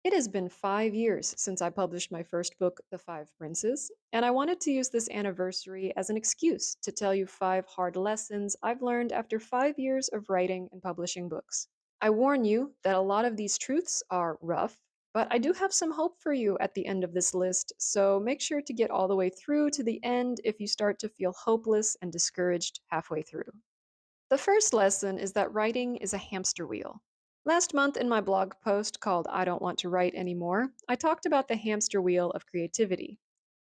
It has been 5 years since I published my first book, The Five Princes, and I wanted to use this anniversary as an excuse to tell you 5 hard lessons I've learned after 5 years of writing and publishing books. I warn you that a lot of these truths are rough, but I do have some hope for you at the end of this list, so make sure to get all the way through to the end if you start to feel hopeless and discouraged halfway through. The first lesson is that writing is a hamster wheel. Last month, in my blog post called I Don't Want to Write Anymore, I talked about the hamster wheel of creativity.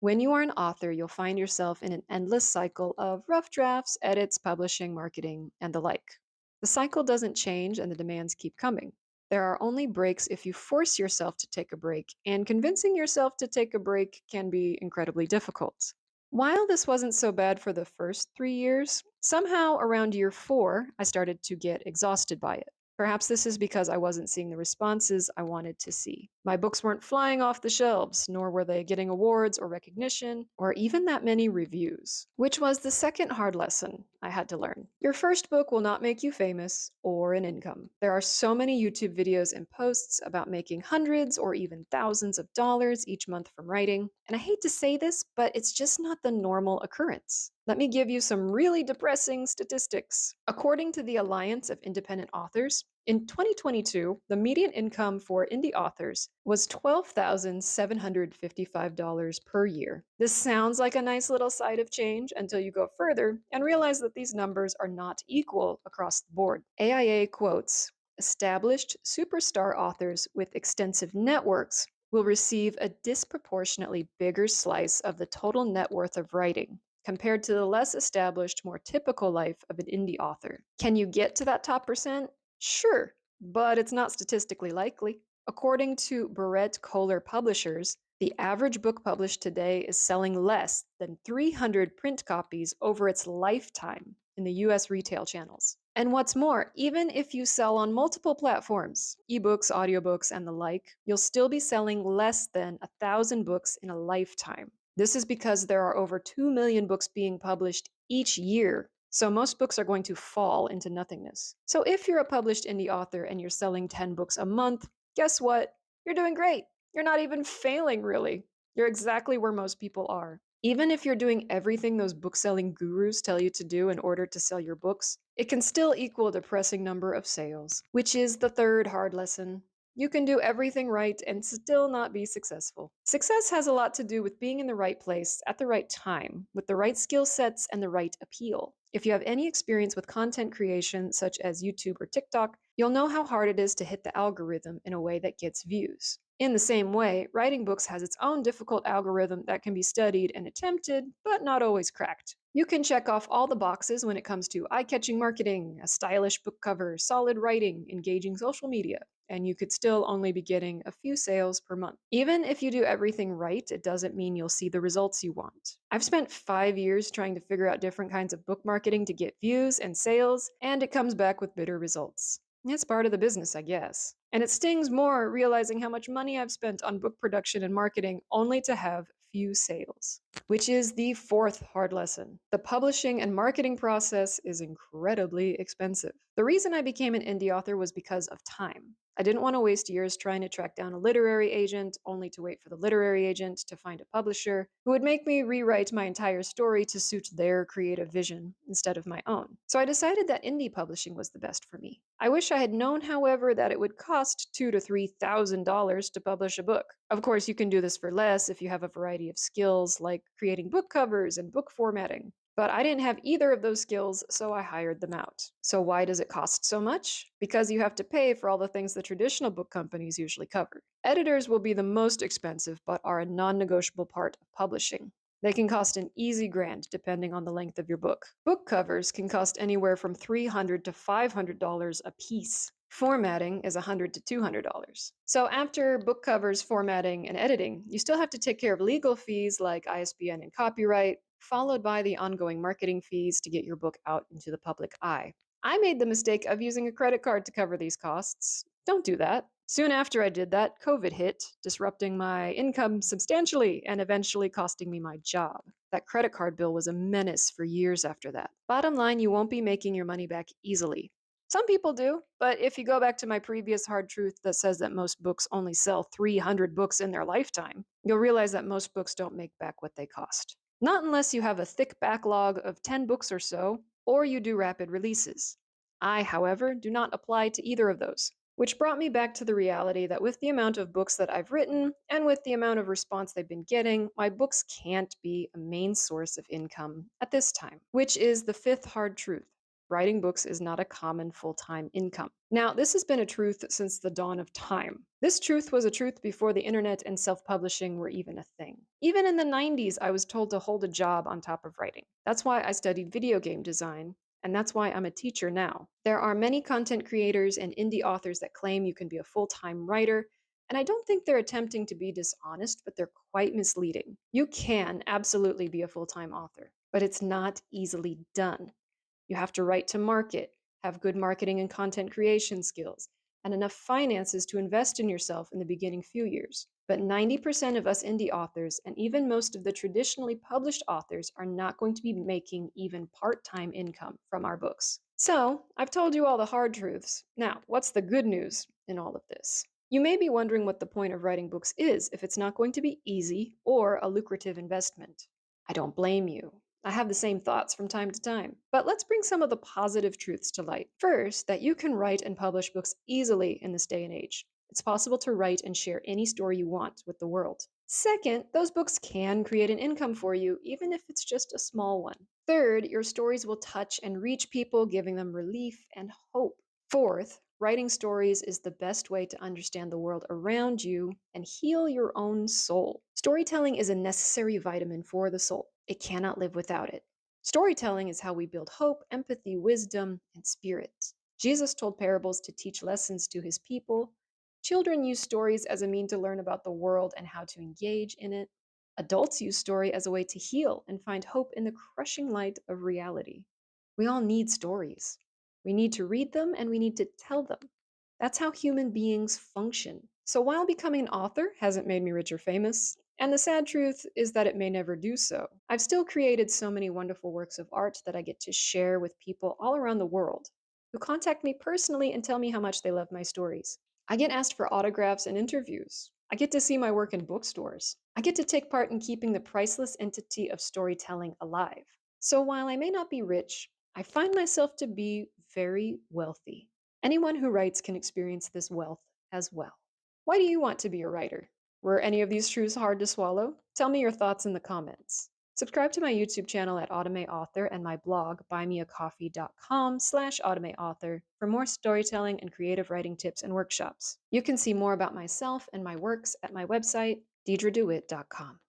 When you are an author, you'll find yourself in an endless cycle of rough drafts, edits, publishing, marketing, and the like. The cycle doesn't change and the demands keep coming. There are only breaks if you force yourself to take a break, and convincing yourself to take a break can be incredibly difficult. While this wasn't so bad for the first 3 years, somehow around year 4, I started to get exhausted by it. Perhaps this is because I wasn't seeing the responses I wanted to see. My books weren't flying off the shelves, nor were they getting awards or recognition, or even that many reviews. Which was the second hard lesson I had to learn. Your first book will not make you famous or an income. There are so many YouTube videos and posts about making hundreds or even thousands of dollars each month from writing, and I hate to say this, but it's just not the normal occurrence. Let me give you some really depressing statistics. According to the Alliance of Independent Authors, in 2022, the median income for indie authors was $12,755 per year. This sounds like a nice little side of change until you go further and realize that these numbers are not equal across the board. AIA quotes, established superstar authors with extensive networks will receive a disproportionately bigger slice of the total net worth of writing compared to the less established, more typical life of an indie author. Can you get to that top percent? Sure, but it's not statistically likely. According to Barrett Kohler Publishers, the average book published today is selling less than 300 print copies over its lifetime in the US retail channels. And what's more, even if you sell on multiple platforms, ebooks, audiobooks, and the like, you'll still be selling less than 1,000 books in a lifetime. This is because there are over 2 million books being published each year, so most books are going to fall into nothingness. So if you're a published indie author and you're selling 10 books a month, guess what? You're doing great. You're not even failing, really. You're exactly where most people are. Even if you're doing everything those book-selling gurus tell you to do in order to sell your books, it can still equal a depressing number of sales, which is the third hard lesson. You can do everything right and still not be successful. Success has a lot to do with being in the right place at the right time, with the right skill sets and the right appeal. If you have any experience with content creation, such as YouTube or TikTok, you'll know how hard it is to hit the algorithm in a way that gets views. In the same way, writing books has its own difficult algorithm that can be studied and attempted, but not always cracked. You can check off all the boxes when it comes to eye-catching marketing, a stylish book cover, solid writing, engaging social media, and you could still only be getting a few sales per month. Even if you do everything right, it doesn't mean you'll see the results you want. I've spent 5 years trying to figure out different kinds of book marketing to get views and sales, and it comes back with bitter results. It's part of the business, I guess. And it stings more realizing how much money I've spent on book production and marketing only to have few sales. Which is the fourth hard lesson. The publishing and marketing process is incredibly expensive. The reason I became an indie author was because of time. I didn't want to waste years trying to track down a literary agent, only to wait for the literary agent to find a publisher who would make me rewrite my entire story to suit their creative vision instead of my own. So I decided that indie publishing was the best for me. I wish I had known, however, that it would cost $2,000 to $3,000 to publish a book. Of course, you can do this for less if you have a variety of skills like creating book covers and book formatting. But I didn't have either of those skills, so I hired them out. So why does it cost so much? Because you have to pay for all the things the traditional book companies usually cover. Editors will be the most expensive, but are a non-negotiable part of publishing. They can cost an easy grand depending on the length of your book. Book covers can cost anywhere from $300 to $500 a piece. Formatting is $100 to $200. So after book covers, formatting, and editing, you still have to take care of legal fees like ISBN and copyright, followed by the ongoing marketing fees to get your book out into the public eye. I made the mistake of using a credit card to cover these costs. Don't do that. Soon after I did that, COVID hit, disrupting my income substantially and eventually costing me my job. That credit card bill was a menace for years after that. Bottom line, you won't be making your money back easily. Some people do, but if you go back to my previous hard truth that says that most books only sell 300 books in their lifetime, you'll realize that most books don't make back what they cost. Not unless you have a thick backlog of 10 books or so, or you do rapid releases. I, however, do not apply to either of those. Which brought me back to the reality that with the amount of books that I've written and with the amount of response they've been getting, my books can't be a main source of income at this time, which is the fifth hard truth. Writing books is not a common full time income. Now, this has been a truth since the dawn of time. This truth was a truth before the internet and self publishing were even a thing. Even in the 90s, I was told to hold a job on top of writing. That's why I studied video game design, and that's why I'm a teacher now. There are many content creators and indie authors that claim you can be a full time writer, and I don't think they're attempting to be dishonest, but they're quite misleading. You can absolutely be a full time author, but it's not easily done. You have to write to market, have good marketing and content creation skills, and enough finances to invest in yourself in the beginning few years. But 90% of us indie authors, and even most of the traditionally published authors, are not going to be making even part time income from our books. So, I've told you all the hard truths. Now, what's the good news in all of this? You may be wondering what the point of writing books is if it's not going to be easy or a lucrative investment. I don't blame you. I have the same thoughts from time to time. But let's bring some of the positive truths to light. First, that you can write and publish books easily in this day and age. It's possible to write and share any story you want with the world. Second, those books can create an income for you, even if it's just a small one. Third, your stories will touch and reach people, giving them relief and hope. Fourth, writing stories is the best way to understand the world around you and heal your own soul. Storytelling is a necessary vitamin for the soul. It cannot live without it. Storytelling is how we build hope, empathy, wisdom, and spirit. Jesus told parables to teach lessons to his people. Children use stories as a mean to learn about the world and how to engage in it. Adults use story as a way to heal and find hope in the crushing light of reality. We all need stories. We need to read them and we need to tell them. That's how human beings function. So while becoming an author hasn't made me rich or famous, and the sad truth is that it may never do so, I've still created so many wonderful works of art that I get to share with people all around the world who contact me personally and tell me how much they love my stories. I get asked for autographs and interviews. I get to see my work in bookstores. I get to take part in keeping the priceless entity of storytelling alive. So while I may not be rich, I find myself to be very wealthy. Anyone who writes can experience this wealth as well. Why do you want to be a writer? Were any of these truths hard to swallow? Tell me your thoughts in the comments. Subscribe to my YouTube channel at Otome Author and my blog, buymeacoffee.com/AutomeAuthor for more storytelling and creative writing tips and workshops. You can see more about myself and my works at my website, deidredewitt.com.